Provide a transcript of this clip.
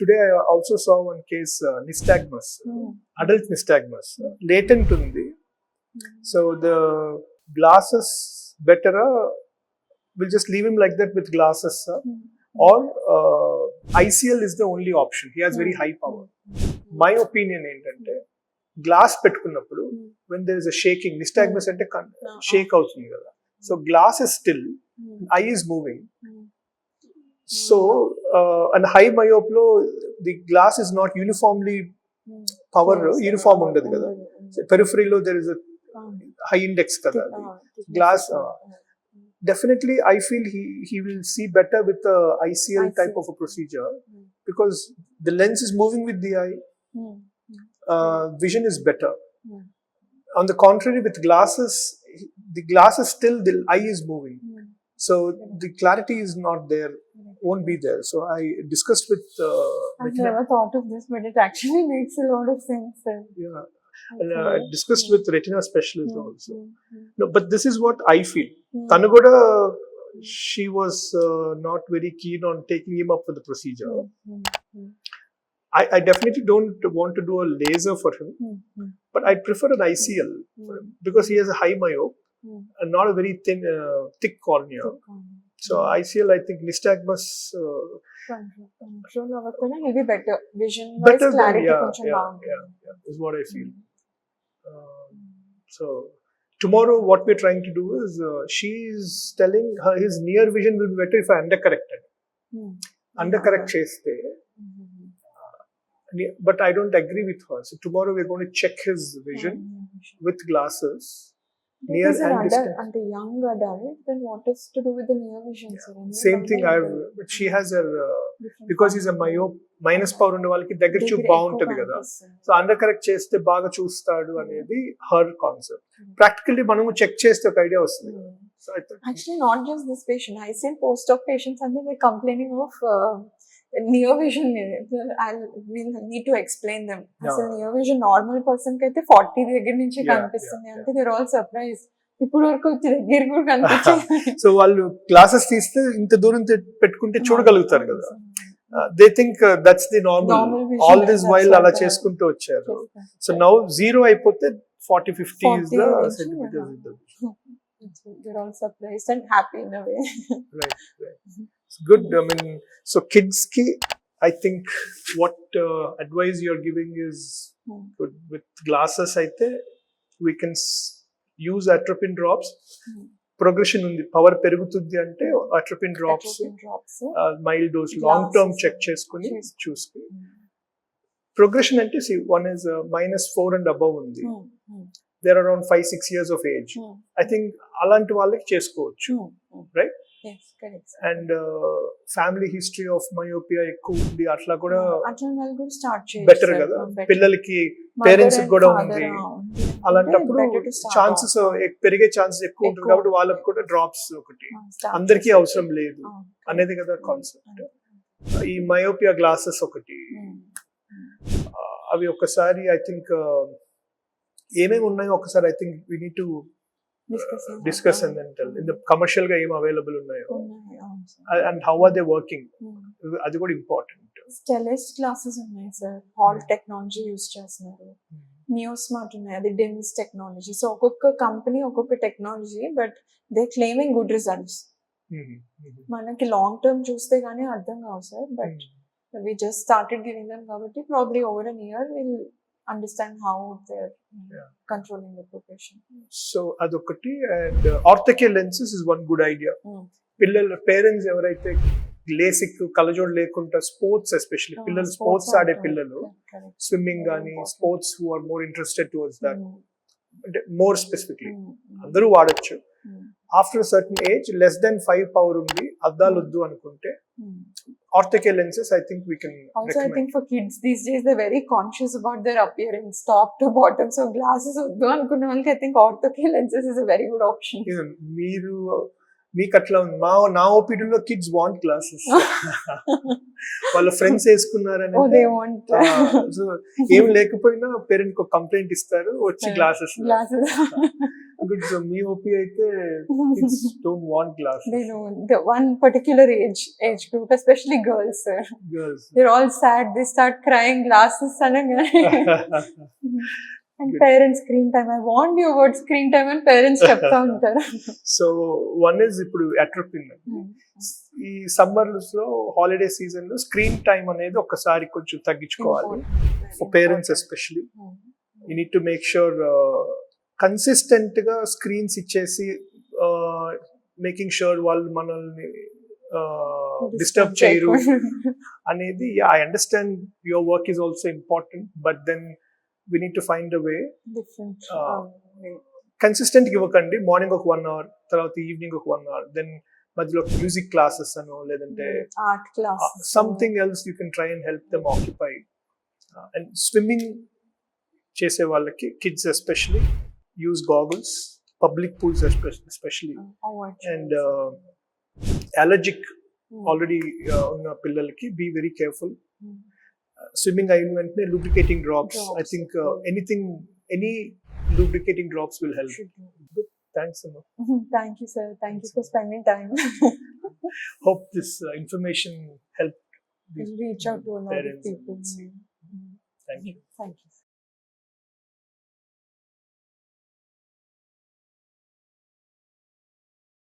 Today I also saw one case, nystagmus, adult nystagmus, latent undi. So the glasses better, we'll just leave him like that with glasses, or ICL is the only option. He has very high power. My opinion ఏంటంటే glass పెట్టుకున్నప్పుడు when there is a shaking, nystagmus అంటే షేక్ అవుతుంది కదా, so glass is still, eye is moving. So and high myope lo the glass is not uniformly power uniform ఉండదు కదా, periphery lo there is a high index kada glass. Definitely I feel he will see better with the ICL type of a procedure, because the lens is moving with the eye. Vision is better. On the contrary, with glasses, the glass is still, the eye is moving, so the clarity is not there, won't be there. So I discussed with I've never thought of this, but it actually makes a lot of sense, sir. yeah, and I discussed with retina specialist also. No, but this is what I feel. Tanu kuda, she was not very keen on taking him up for the procedure. I definitely don't want to do a laser for him, but I prefer an ICL for him, because he has a high myope and not a very thin, thick cornea. So ICL, I think nystagmus Control అవ్వకపోయినా he'll be better. Vision wise, better than, clarity yeah, కొంచెం yeah, బాగుంటుంది. yeah, is what I feel. So tomorrow what we're trying to do is, she's telling her his near vision will be better if I undercorrected. Undercorrect cheste, but I don't agree with her. So tomorrow we're going to check his vision with glasses, near If he's and an distant. and a young adult, then what is to do with the near vision, sir? Same thing but she has her, because he's a myope, minus power ఉన్న వాళ్ళకి దగ్గర చూపు బాగుంటది కదా, so under correct చేస్తే బాగా చూస్తాడు అనేది హర్ కాన్సెప్ట్. ప్రాక్టికల్లీ మనము చెక్ చేస్తే ఒక ఐడియా వస్తుంది. So actually not just this patient, I see post-op patients and they're complaining of near vision. We'll need to explain them. అసలు near vision normal person కి అయితే 40 దగ్గర నుంచి కనిపిస్తుంది అంటే they're all surprised. ఇప్పుడు వరకు వచ్చి దగ్గర కూడా కనిపించింది. సో వాళ్ళు గ్లాసెస్ తీస్తే ఇంత దూరం పెట్టుకుంటే చూడగలుగుతారు కదా, they think that's the normal, all this while అలా చేసుకుంటూ వచ్చారు. సో నౌ జీరో అయిపోతే 40-50 is the centimeters in the vision. They're all surprised and happy in a way. Right. It's good. I mean, so kids ki, I think what advice you're giving is good. With glasses aithe we can use atropine drops. Progression undi, power పెరుగుతుంది అంటే atropine drops mild dose long term check చేసుకొని చూసుకొని. Progression అంటే see, one is -4 and above ఉంది, they're around 5-6 years of age. I think అలాంటి వాళ్ళకి చేసుకోవచ్చు, right? Yes, correct. And family history of myopia ఎక్కువ ఉంది అట్లా కూడా స్టార్ట్ చేయొచ్చు బెటర్ కదా, పిల్లలకి పేరెంట్స్ కూడా ఉంది. అలాంటప్పుడు ఛాన్సెస్ పెరిగే ఛాన్సెస్ ఎక్కువ ఉంటుంది కాబట్టి వాళ్ళకి కూడా డ్రాప్స్ ఒకటి, అందరికీ అవసరం లేదు అనేది కదా కాన్సెప్ట్. ఈ మయోపియా గ్లాసెస్ ఒకటి, అవి ఒకసారి ఐ థింక్ ఏమేమి ఉన్నాయో ఒకసారి I think we need to discuss and then tell in the commercial గా ఏం అవైలబుల్ ఉన్నాయో and how are they working, అది కూడా ఇంపార్టెంట్. స్టెలెస్ గ్లాసెస్ ఉన్నాయి సార్, హాల్ టెక్నాలజీ యూస్ చేస్తున్నారు. నియోస్మార్ట్ ఉన్నాయి, అది డెన్స్ టెక్నాలజీ. సో ఒక్కొక్క కంపెనీ ఒక్కొక్క technology, but they claiming good results. మనకి లాంగ్ టర్మ్ చూస్తే గానీ అర్థం కావు sir, but we just started giving them kabatti probably over a year we'll understand how they're controlling the progression. So adokati, and orthoke lenses is one good idea. Pillal parents evaraithe LASIK kalajod lekunta sports, especially pillal sports aade pillalu, swimming gaani sports, who are more interested towards that, more specifically andaru vaadachu. After a certain age, less than 5 power undi addalu uddu anukunte orthoke lenses I think we can also recommend. I think for kids these days they're very conscious about their appearance top to bottom, so glasses uddu anukunna valki I think orthoke lenses is a very good option. మీరు మీకు అట్లా నా opinion లో kids want glasses. వాళ్ళ friends వేసుకున్నారని ఏం లేకపోయినా parent కు complaint ఇస్తారు, వచ్చి గ్లాసెస్ గుడ్. సో మీ ఓపీ అయితే kids don't want glasses. They know the one particular age group, especially girls, sir. Girls. They're all sad. They start crying. Glasses, and Good. parents screen time. I warned you about screen time, and parents చెప్తా ఉంటారు. So one is ఇప్పుడు atropine. ఈ summers లో holiday season లో screen time అనేది ఒకసారి కొంచెం తగ్గించుకోవాలి. For parents especially you need to make sure consistent గా స్క్రీన్స్ ఇచ్చేసి మేకింగ్ షూర్ వాళ్ళు మనల్ని డిస్టర్బ్ చేయరు అనేది. I understand your work is also important, but then we need to find a way. Different. Consistent ఇవ్వకండి. మార్నింగ్ ఒక 1 hour, తర్వాత evening ఒక 1 hour, దెన్ మధ్యలో మ్యూజిక్ క్లాసెస్ అనో లేదంటే art class something else you can try and help them occupy. And swimming చేసే వాళ్ళకి kids especially use goggles, public pools especially. And allergic already ఉన్న పిల్లలకి బీ వెరీ కేర్ఫుల్. Swimming అయిన వెంటనే lubricating drops. I think any lubricating drops will help. Good. Thanks, Amma. Thank you, sir. Thank you for spending time. Hope this information helped these Reach out to a lot of parents. people. Thank you. Thank you.